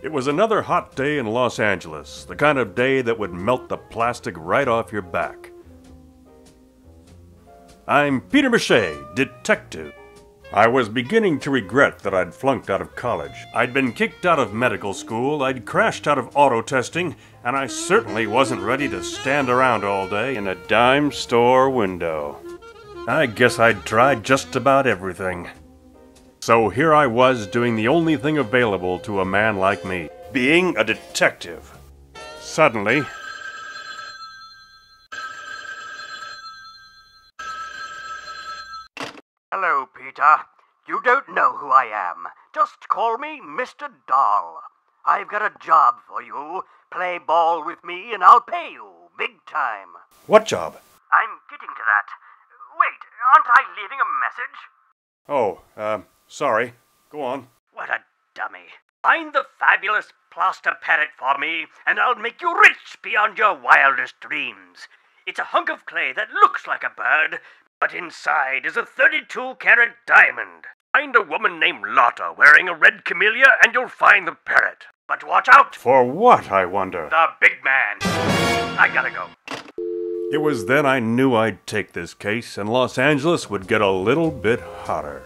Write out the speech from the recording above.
It was another hot day in Los Angeles, the kind of day that would melt the plastic right off your back. I'm Peter Mache, detective. I was beginning to regret that I'd flunked out of college. I'd been kicked out of medical school, I'd crashed out of auto testing, and I certainly wasn't ready to stand around all day in a dime store window. I guess I'd tried just about everything. So here I was doing the only thing available to a man like me, being a detective. Suddenly, Hello, Peter. You don't know who I am. Just call me Mr. Doll. I've got a job for you. Play ball with me and I'll pay you big time. what job? I'm getting to that. Wait, aren't I leaving a message? Oh, sorry. Go on. What a dummy. Find the fabulous Plaster Parrot for me, and I'll make you rich beyond your wildest dreams. It's a hunk of clay that looks like a bird, but inside is a 32-carat diamond. Find a woman named Lotta wearing a red camellia, and you'll find the parrot. But watch out! For what, I wonder? The big man. I gotta go. It was then I knew I'd take this case, and Los Angeles would get a little bit hotter.